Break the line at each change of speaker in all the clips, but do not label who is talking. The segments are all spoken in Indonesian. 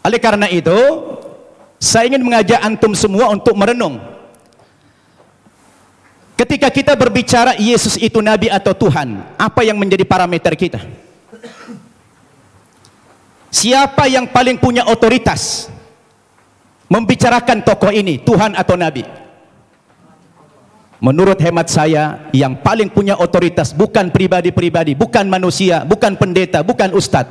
Oleh karena itu, saya ingin mengajak antum semua untuk merenung. Ketika kita berbicara Yesus itu Nabi atau Tuhan, apa yang menjadi parameter kita? Siapa yang paling punya otoritas membicarakan tokoh ini, Tuhan atau Nabi? Menurut hemat saya, yang paling punya otoritas bukan pribadi-pribadi, bukan manusia, bukan pendeta, bukan ustadz,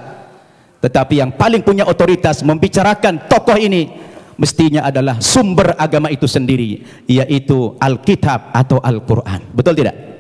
tetapi yang paling punya otoritas membicarakan tokoh ini mestinya adalah sumber agama itu sendiri, yaitu Alkitab atau Al-Quran. Betul tidak?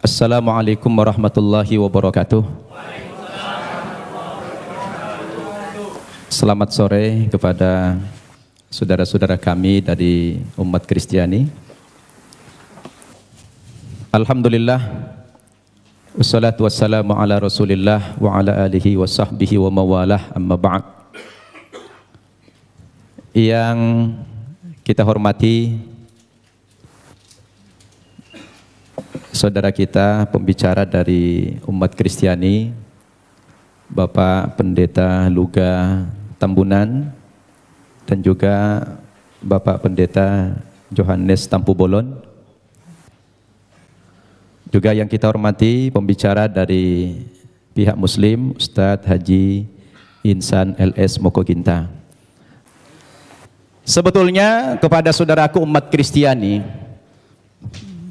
Assalamualaikum warahmatullahi wabarakatuh. Selamat sore kepada saudara-saudara kami dari umat Kristiani. Alhamdulillah, wassalatu wassalamu ala rasulillah wa ala alihi wa sahbihi wa mawalah, amma ba'd. Yang kita hormati saudara kita, pembicara dari umat Kristiani, Bapak Pendeta Luga Tambunan, dan juga Bapak Pendeta Johannes Tampu Bolon. Juga yang kita hormati, pembicara dari pihak Muslim, Ustadz Haji Insan LS Mokoginta. Sebetulnya kepada saudaraku umat Kristiani,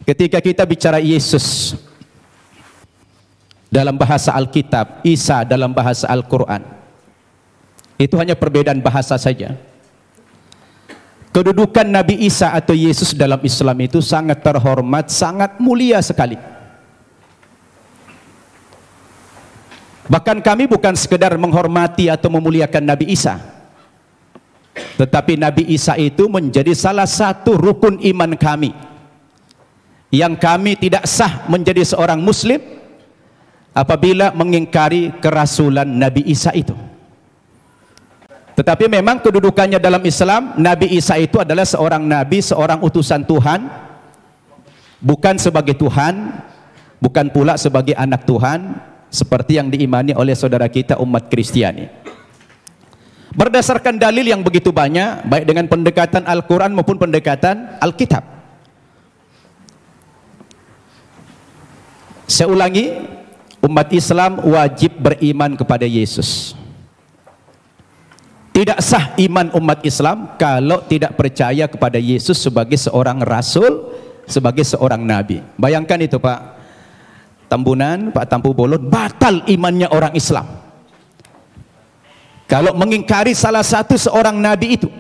ketika kita bicara Yesus dalam bahasa Alkitab, Isa dalam bahasa Al-Quran, itu hanya perbedaan bahasa saja. Kedudukan Nabi Isa atau Yesus dalam Islam itu sangat terhormat, sangat mulia sekali. Bahkan kami bukan sekedar menghormati atau memuliakan Nabi Isa, tetapi Nabi Isa itu menjadi salah satu rukun iman kami, yang kami tidak sah menjadi seorang muslim apabila mengingkari kerasulan Nabi Isa itu. Tetapi memang kedudukannya dalam Islam, Nabi Isa itu adalah seorang nabi, seorang utusan Tuhan, bukan sebagai Tuhan, bukan pula sebagai anak Tuhan, seperti yang diimani oleh saudara kita umat Kristiani. Berdasarkan dalil yang begitu banyak, baik dengan pendekatan Al-Quran maupun pendekatan Alkitab. Saya ulangi, umat Islam wajib beriman kepada Yesus. Tidak sah iman umat Islam kalau tidak percaya kepada Yesus sebagai seorang rasul, sebagai seorang nabi. Bayangkan itu Pak Tambunan, Pak Tampu Bolon, batal imannya orang Islam kalau mengingkari salah satu seorang nabi itu.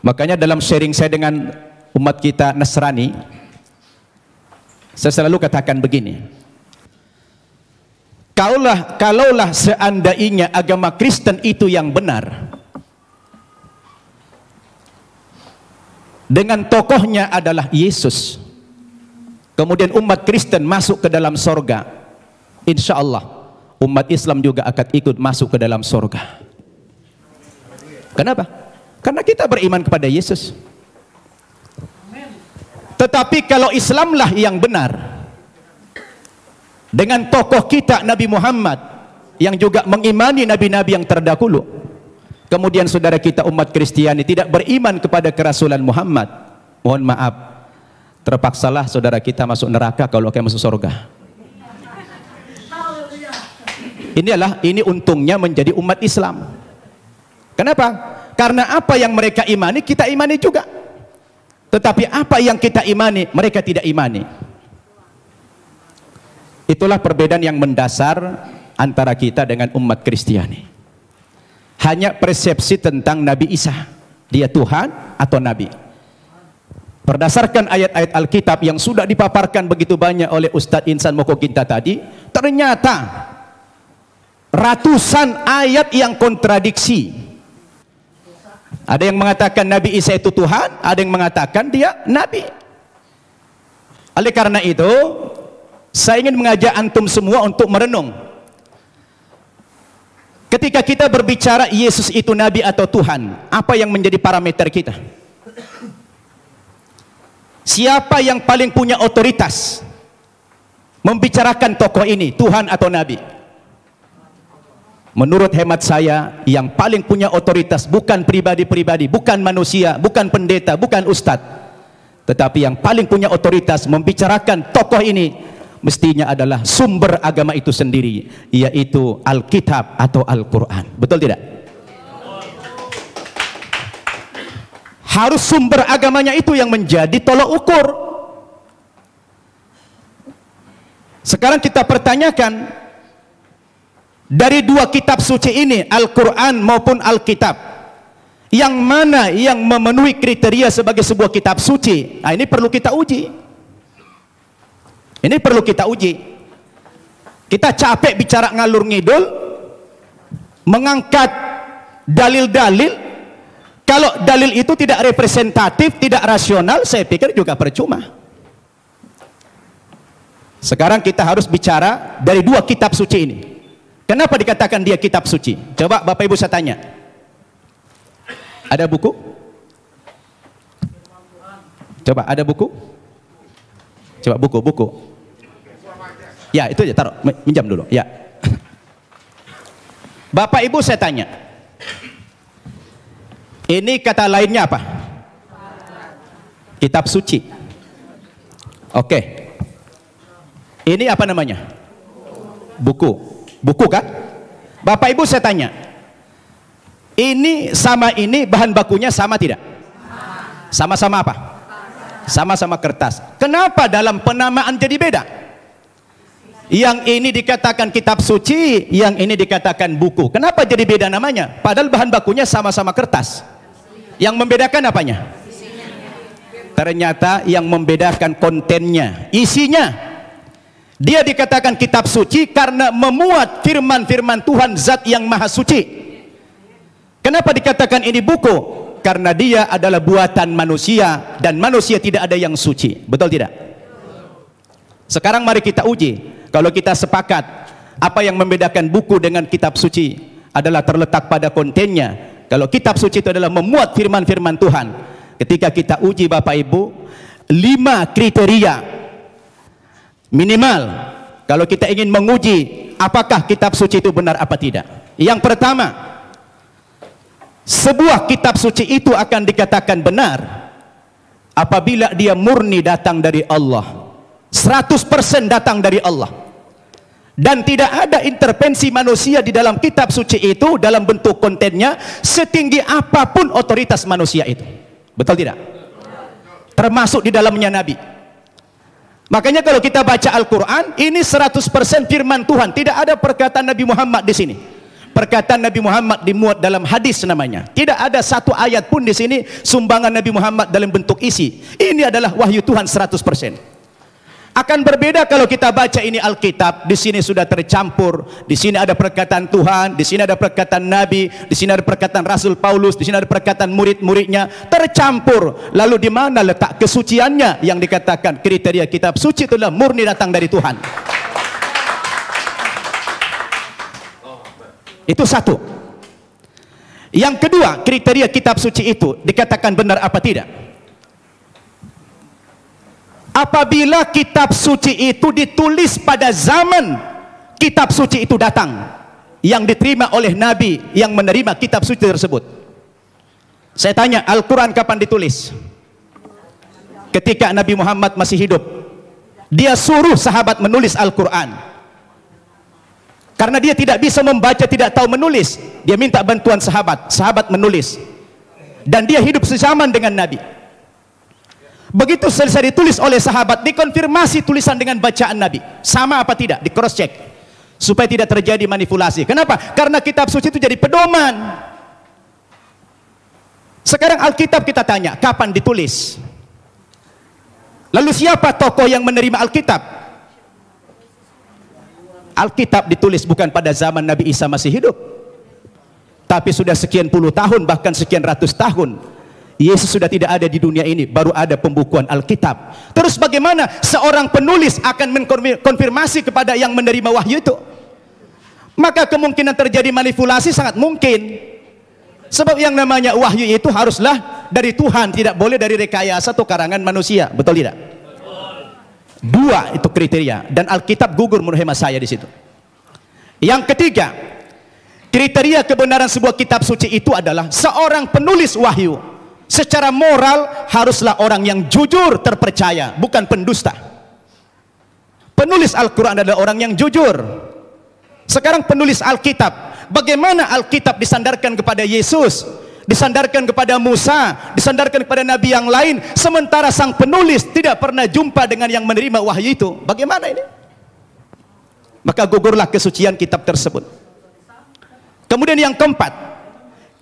Makanya dalam sharing saya dengan umat kita Nasrani, saya selalu katakan begini, kalaulah seandainya agama Kristen itu yang benar, dengan tokohnya adalah Yesus, kemudian umat Kristen masuk ke dalam sorga, insya Allah umat Islam juga akan ikut masuk ke dalam sorga. Kenapa? Karena kita beriman kepada Yesus. Tetapi kalau Islamlah yang benar, dengan tokoh kita Nabi Muhammad yang juga mengimani nabi-nabi yang terdahulu, kemudian saudara kita umat Kristiani tidak beriman kepada kerasulan Muhammad, mohon maaf, terpaksalah saudara kita masuk neraka kalau akan masuk surga. Ini untungnya menjadi umat Islam. Kenapa? Karena apa yang mereka imani kita imani juga. Tetapi apa yang kita imani, mereka tidak imani. Itulah perbedaan yang mendasar antara kita dengan umat Kristiani. Hanya persepsi tentang Nabi Isa, dia Tuhan atau Nabi. Berdasarkan ayat-ayat Alkitab yang sudah dipaparkan begitu banyak oleh Ustadz Insan Mokoginta tadi, ternyata ratusan ayat yang kontradiksi. Ada yang mengatakan Nabi Isa itu Tuhan, ada yang mengatakan dia Nabi. Oleh karena itu, saya ingin mengajak antum semua untuk merenung. Ketika kita berbicara Yesus itu Nabi atau Tuhan, apa yang menjadi parameter kita? Siapa yang paling punya otoritas membicarakan tokoh ini, Tuhan atau Nabi? Menurut hemat saya, yang paling punya otoritas bukan pribadi-pribadi, bukan manusia, bukan pendeta, bukan ustadz, tetapi yang paling punya otoritas membicarakan tokoh ini mestinya adalah sumber agama itu sendiri, yaitu Alkitab atau Al-Quran. Betul tidak? Harus sumber agamanya itu yang menjadi tolok ukur. Sekarang kita pertanyakan, dari dua kitab suci ini, Al-Quran maupun Alkitab, yang mana yang memenuhi kriteria sebagai sebuah kitab suci? Nah, ini perlu kita uji. Ini perlu kita uji. Kita capek bicara ngalur ngidul, mengangkat dalil-dalil. Kalau dalil itu tidak representatif, tidak rasional, saya pikir juga percuma. Sekarang kita harus bicara dari dua kitab suci ini. Kenapa dikatakan dia kitab suci? Coba Bapak Ibu saya tanya. Ada buku? Coba ada buku? Coba buku. Ya, itu aja, taruh, minjam dulu. Ya. Bapak Ibu saya tanya. Ini kata lainnya apa? Kitab suci. Oke. Ini apa namanya? Buku. Buku kan? Bapak Ibu saya tanya, ini sama ini bahan bakunya sama tidak? Sama-sama apa? Sama-sama kertas. Kenapa dalam penamaan jadi beda? Yang ini dikatakan kitab suci, yang ini dikatakan buku. Kenapa jadi beda namanya? Padahal bahan bakunya sama-sama kertas. Yang membedakan apanya? Ternyata yang membedakan kontennya, isinya. Dia dikatakan kitab suci karena memuat firman-firman Tuhan Zat yang Maha Suci. Kenapa dikatakan ini buku? Karena dia adalah buatan manusia dan manusia tidak ada yang suci. Betul tidak? Sekarang mari kita uji. Kalau kita sepakat apa yang membedakan buku dengan kitab suci adalah terletak pada kontennya. Kalau kitab suci itu adalah memuat firman-firman Tuhan. Ketika kita uji Bapak Ibu, 5 kriteria minimal kalau kita ingin menguji apakah kitab suci itu benar apa tidak. Yang pertama, sebuah kitab suci itu akan dikatakan benar apabila dia murni datang dari Allah, 100% datang dari Allah, dan tidak ada intervensi manusia di dalam kitab suci itu dalam bentuk kontennya, setinggi apapun otoritas manusia itu. Betul tidak? Termasuk di dalamnya Nabi. Makanya kalau kita baca Al-Quran, ini 100% firman Tuhan. Tidak ada perkataan Nabi Muhammad di sini. Perkataan Nabi Muhammad dimuat dalam hadis namanya. Tidak ada satu ayat pun di sini sumbangan Nabi Muhammad dalam bentuk isi. Ini adalah wahyu Tuhan 100%. Akan berbeda kalau kita baca ini Alkitab, di sini sudah tercampur, di sini ada perkataan Tuhan, di sini ada perkataan Nabi, di sini ada perkataan Rasul Paulus, di sini ada perkataan murid-muridnya, tercampur. Lalu di mana letak kesuciannya? Yang dikatakan kriteria kitab suci itulah murni datang dari Tuhan. Itu satu. Yang kedua, kriteria kitab suci itu dikatakan benar apa tidak? Apabila kitab suci itu ditulis pada zaman kitab suci itu datang, yang diterima oleh Nabi yang menerima kitab suci tersebut. Saya tanya, Al-Quran kapan ditulis? Ketika Nabi Muhammad masih hidup. Dia suruh sahabat menulis Al-Quran. Karena dia tidak bisa membaca, tidak tahu menulis, dia minta bantuan sahabat. Sahabat menulis. Dan dia hidup sezaman dengan Nabi. Begitu selesai ditulis oleh sahabat, dikonfirmasi tulisan dengan bacaan Nabi sama apa tidak, di cross check supaya tidak terjadi manipulasi. Kenapa? Karena kitab suci itu jadi pedoman. Sekarang Alkitab kita tanya, kapan ditulis? Lalu siapa tokoh yang menerima Alkitab? Alkitab ditulis bukan pada zaman Nabi Isa masih hidup, Tapi sudah sekian puluh tahun, bahkan sekian ratus tahun, Yesus sudah tidak ada di dunia ini, baru ada pembukuan Alkitab. Terus bagaimana seorang penulis akan mengkonfirmasi kepada yang menerima wahyu itu? Maka kemungkinan terjadi manipulasi sangat mungkin. Sebab yang namanya wahyu itu haruslah dari Tuhan, tidak boleh dari rekayasa atau karangan manusia. Betul tidak? Dua itu kriteria, dan Alkitab gugur menurut hemat saya di situ. Yang ketiga, kriteria kebenaran sebuah kitab suci itu adalah seorang penulis wahyu secara moral haruslah orang yang jujur, terpercaya, bukan pendusta. Penulis Al-Quran adalah orang yang jujur. Sekarang penulis Alkitab, bagaimana Alkitab disandarkan kepada Yesus, disandarkan kepada Musa, disandarkan kepada nabi yang lain, sementara sang penulis tidak pernah jumpa dengan yang menerima wahyu itu? Bagaimana ini? Maka gugurlah kesucian kitab tersebut. Kemudian yang keempat,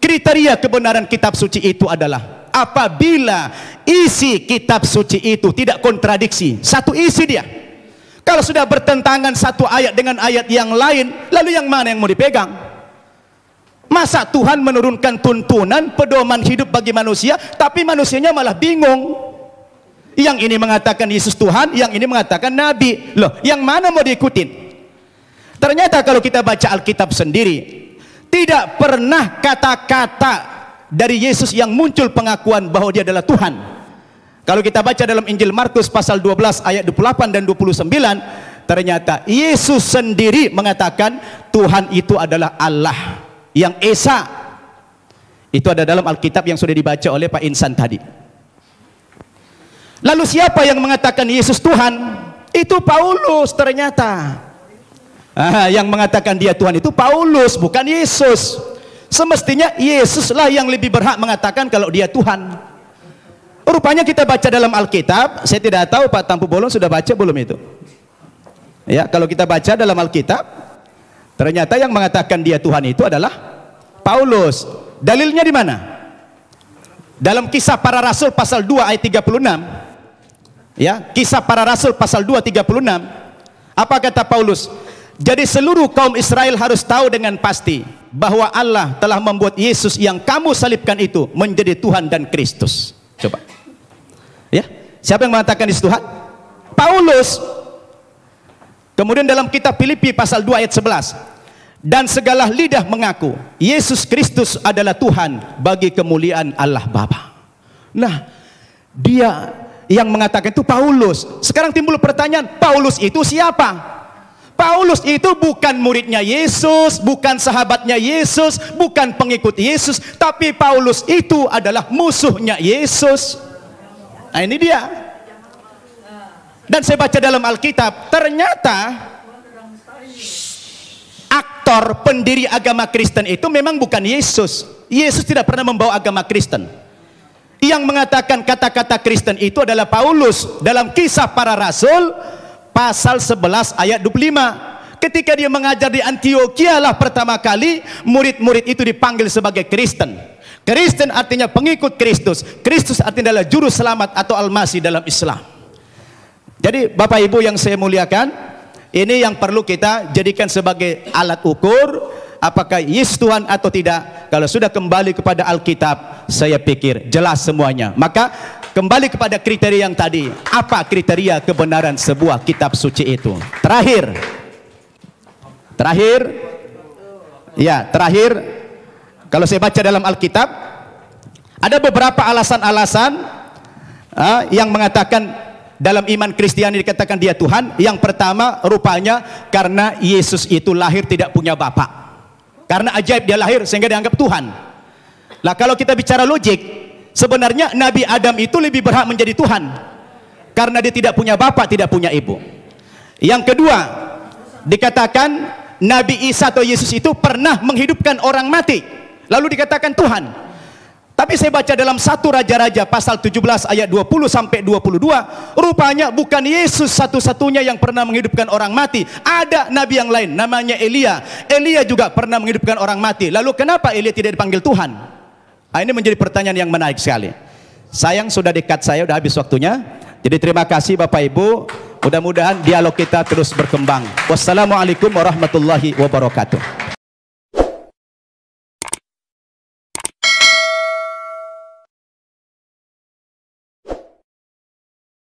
kriteria kebenaran kitab suci itu adalah apabila isi kitab suci itu tidak kontradiksi, satu isi dia. Kalau sudah bertentangan satu ayat dengan ayat yang lain, lalu yang mana yang mau dipegang? Masa Tuhan menurunkan tuntunan pedoman hidup bagi manusia, tapi manusianya malah bingung. Yang ini mengatakan Yesus Tuhan, yang ini mengatakan Nabi. Loh, yang mana mau diikutin? Ternyata kalau kita baca Alkitab sendiri, tidak pernah kata-kata dari Yesus yang muncul pengakuan bahwa dia adalah Tuhan. Kalau kita baca dalam Injil Markus pasal 12 ayat 28 dan 29, ternyata Yesus sendiri mengatakan Tuhan itu adalah Allah yang Esa. Itu ada dalam Alkitab yang sudah dibaca oleh Pak Insan tadi. Lalu siapa yang mengatakan Yesus Tuhan? Itu Paulus ternyata. Yang mengatakan dia Tuhan itu Paulus, bukan Yesus. Semestinya Yesuslah yang lebih berhak mengatakan kalau dia Tuhan. Rupanya kita baca dalam Alkitab, saya tidak tahu Pak Tampu Bolon sudah baca belum itu. Ya, kalau kita baca dalam Alkitab, ternyata yang mengatakan dia Tuhan itu adalah Paulus. Dalilnya di mana? Dalam Kisah Para Rasul pasal 2 ayat 36. Ya, Kisah Para Rasul pasal 2 36. Apa kata Paulus? Jadi seluruh kaum Israel harus tahu dengan pasti bahwa Allah telah membuat Yesus yang kamu salibkan itu menjadi Tuhan dan Kristus. Coba. Ya, siapa yang mengatakan Yesus Tuhan? Paulus. Kemudian dalam kitab Filipi pasal 2 ayat 11, dan segala lidah mengaku Yesus Kristus adalah Tuhan bagi kemuliaan Allah Bapa. Nah, dia yang mengatakan itu Paulus. Sekarang timbul pertanyaan, Paulus itu siapa? Paulus itu bukan muridnya Yesus, bukan sahabatnya Yesus, bukan pengikut Yesus, tapi Paulus itu adalah musuhnya Yesus. Nah, ini dia. Dan saya baca dalam Alkitab, ternyata aktor pendiri agama Kristen itu memang bukan Yesus. Yesus tidak pernah membawa agama Kristen. Yang mengatakan kata-kata Kristen itu adalah Paulus dalam Kisah Para Rasul pasal 11 ayat 25. Ketika dia mengajar di Antioquia lah pertama kali murid-murid itu dipanggil sebagai Kristen. Kristen artinya pengikut Kristus. Kristus artinya adalah juru selamat atau Al-Masih dalam Islam. Jadi Bapak Ibu yang saya muliakan, ini yang perlu kita jadikan sebagai alat ukur apakah Yesus Tuhan atau tidak. Kalau sudah kembali kepada Alkitab, saya pikir jelas semuanya. Maka kembali kepada kriteria yang tadi. Apa kriteria kebenaran sebuah kitab suci itu? Terakhir, kalau saya baca dalam Alkitab, ada beberapa alasan-alasan yang mengatakan dalam iman Kristiani dikatakan dia Tuhan. Yang pertama, rupanya karena Yesus itu lahir tidak punya bapak. Karena ajaib dia lahir sehingga dianggap Tuhan. Lah kalau kita bicara logik, sebenarnya Nabi Adam itu lebih berhak menjadi Tuhan karena dia tidak punya bapak, tidak punya ibu. Yang kedua, dikatakan Nabi Isa atau Yesus itu pernah menghidupkan orang mati, lalu dikatakan Tuhan. Tapi saya baca dalam 1 Raja-Raja pasal 17 ayat 20 sampai 22, rupanya bukan Yesus satu-satunya yang pernah menghidupkan orang mati. Ada nabi yang lain namanya Elia. Elia juga pernah menghidupkan orang mati. Lalu kenapa Elia tidak dipanggil Tuhan? Nah, ini menjadi pertanyaan yang menarik sekali. Sayang sudah dekat, saya sudah habis waktunya. Jadi terima kasih Bapak Ibu. Mudah-mudahan dialog kita terus berkembang. Wassalamualaikum warahmatullahi wabarakatuh.